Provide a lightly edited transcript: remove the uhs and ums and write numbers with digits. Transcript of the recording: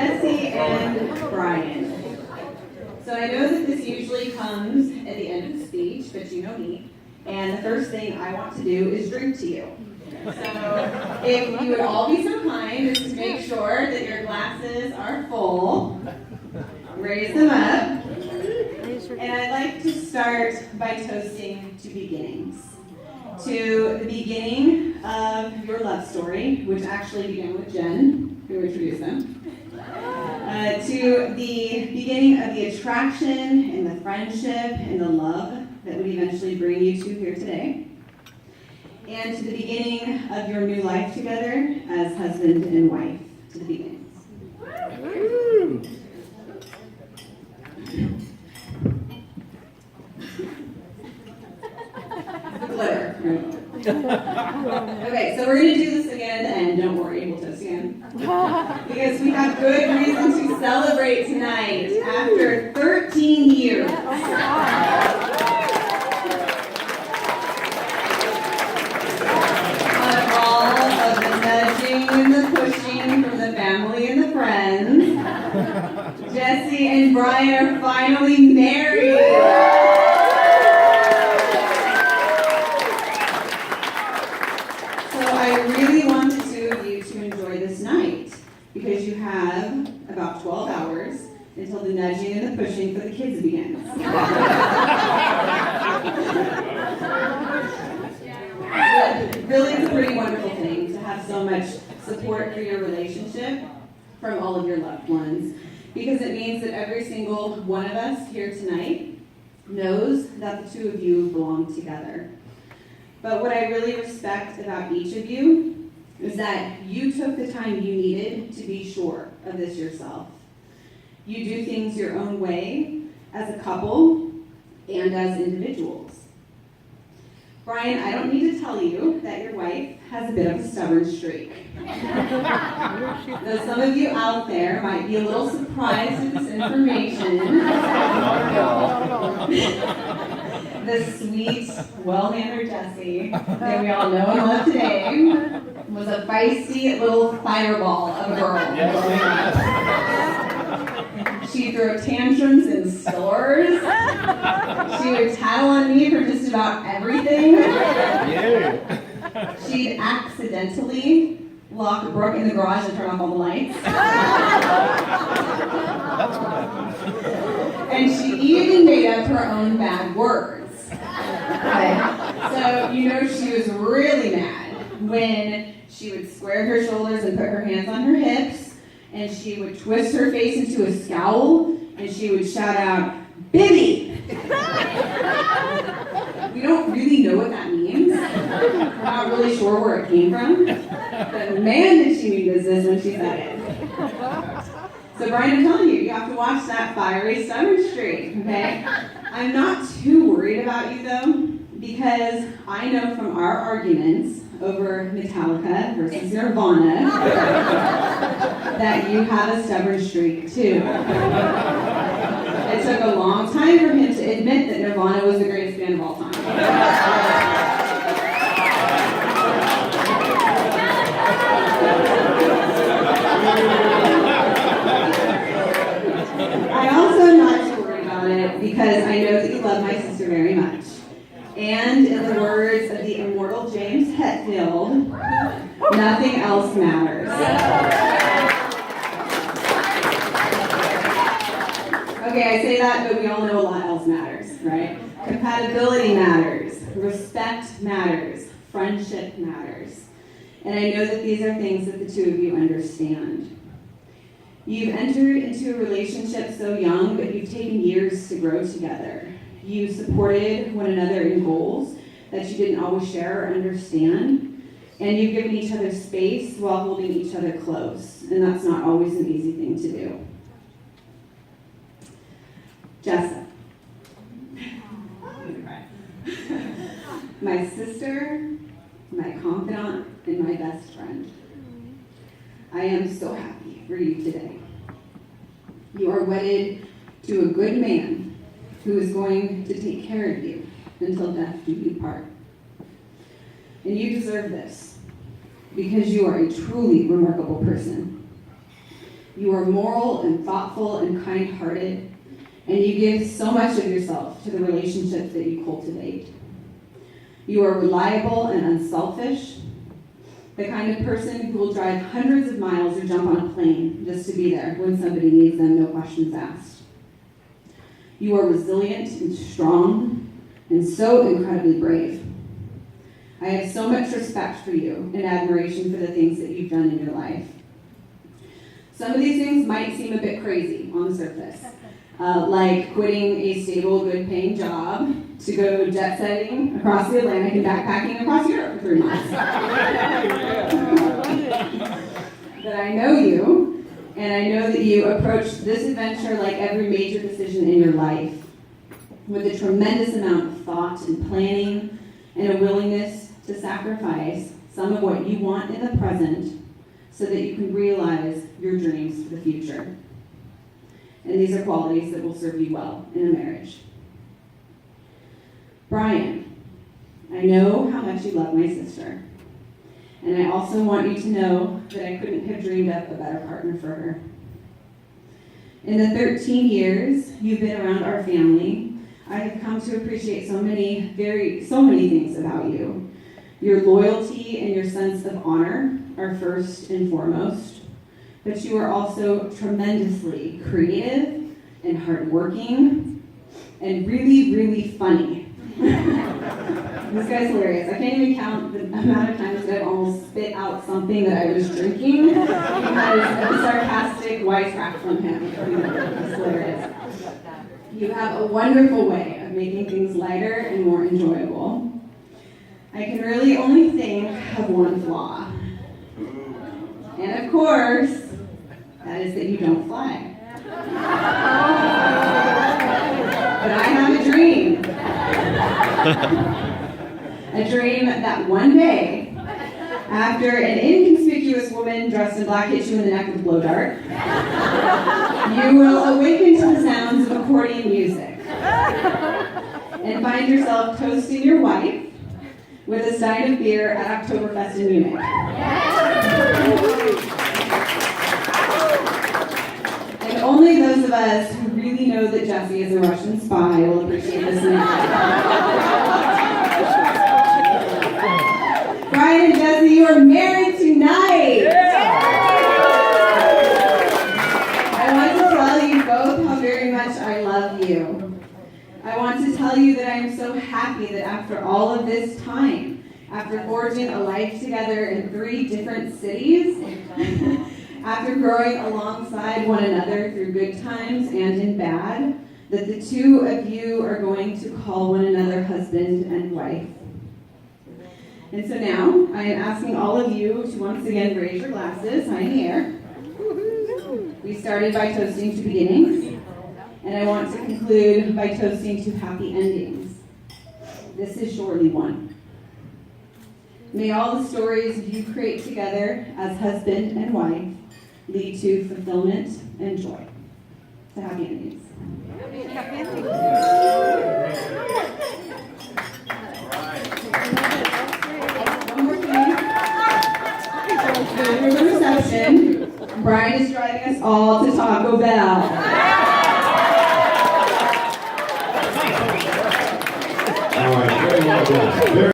Jesse and Brian. So I know that this usually comes at the end of the speech, but you know me. And the first thing I want to do is drink to you. So if you would all be so kind as to make sure that your glasses are full, raise them up. And I'd like to start by toasting to beginnings. To the beginning of your love story, which actually began with Jen, who introduced them. To the beginning of the attraction and the friendship and the love that would eventually bring you to here today. And to the beginning of your new life together as husband and wife. To the beginnings. The glitter. Okay, so we're going to do this again, and don't worry, we'll toast again. Because we have good reason to celebrate tonight after 13 years. Of all of the nudging and the pushing from the family and the friends, Jesse and Brian are finally married. Because you have about 12 hours until the nudging and the pushing for the kids begins. Really, it's a pretty wonderful thing to have so much support for your relationship from all of your loved ones, because it means that every single one of us here tonight knows that the two of you belong together. But what I really respect about each of you is that you took the time you needed to be sure of this yourself. You do things your own way as a couple and as individuals. Brian, I don't need to tell you that your wife has a bit of a stubborn streak. Though some of you out there might be a little surprised at this information, the sweet, well-mannered Jessie that we all know and love today was a feisty little fireball of a girl. She threw tantrums in stores. She would tattle on me for just about everything. She'd accidentally lock Brooke in the garage and turn off all the lights. And she even made up her own bad words. Okay. So you know she was really mad when she would square her shoulders and put her hands on her hips, and she would twist her face into a scowl, and she would shout out, "Bibby!" We don't really know what that means. We're not really sure where it came from. But man, did she mean business when she said it. So Brian, I'm telling you, you have to watch that fiery stubborn streak, okay? I'm not too worried about you though, because I know from our arguments over Metallica versus Nirvana that you have a stubborn streak too. It took a long time for him to admit that Nirvana was the greatest band of all time. I also am not too worried about it because I know that you love my sister very much. And in the words of the immortal James Hetfield, nothing else matters. Okay, I say that, but we all know a lot else matters, right? Compatibility matters, respect matters, friendship matters. And I know that these are things that the two of you understand. You've entered into a relationship so young, but you've taken years to grow together. You supported one another in goals that you didn't always share or understand, and you've given each other space while holding each other close, and that's not always an easy thing to do. Jessa, my sister, my confidant, and my best friend. I am so happy for you today. You are wedded to a good man who is going to take care of you until death do you part. And you deserve this because you are a truly remarkable person. You are moral and thoughtful and kind-hearted, and you give so much of yourself to the relationships that you cultivate. You are reliable and unselfish, the kind of person who will drive hundreds of miles or jump on a plane just to be there when somebody needs them, no questions asked. You are resilient and strong and so incredibly brave. I have so much respect for you and admiration for the things that you've done in your life. Some of these things might seem a bit crazy on the surface, like quitting a stable, good-paying job to go jet-setting across the Atlantic and backpacking across Europe for 3 months. But I know you, and I know that you approached this adventure like every major decision in your life, with a tremendous amount of thought and planning and a willingness to sacrifice some of what you want in the present so that you can realize your dreams for the future. And these are qualities that will serve you well in a marriage. Brian, I know how much you love my sister, and I also want you to know that I couldn't have dreamed up a better partner for her. In the 13 years you've been around our family, I have come to appreciate so many things about you. Your loyalty and your sense of honor are first and foremost, but you are also tremendously creative and hardworking and really, really funny. This guy's hilarious. I can't even count the amount of times that I've almost spit out something that I was drinking because of a sarcastic wisecrack from him. It's hilarious. You have a wonderful way of making things lighter and more enjoyable. I can really only think of one flaw. And of course, that is that you don't fly. But I have a dream. A dream that one day, after an inconspicuous woman dressed in black hits you in the neck with a blow dart, you will awaken to the sounds of accordion music and find yourself toasting your wife with a stein of beer at Oktoberfest in Munich. And only those of us who really know that Jesse is a Russian spy will appreciate this now. Brian and Jesse, you are married tonight! I want to tell you both how very much I love you. I want to tell you that I am so happy that after all of this time, after forging a life together in 3 different cities, after growing alongside one another through good times and in bad, that the 2 of you are going to call one another husband and wife. And so now, I am asking all of you to once again raise your glasses high in the air. We started by toasting to beginnings, and I want to conclude by toasting to happy endings. This is surely one. May all the stories you create together as husband and wife lead to fulfillment and joy. To happy endings. Happy endings. One more thing. After the reception, Brian is driving us all to Taco Bell. All right, very well done.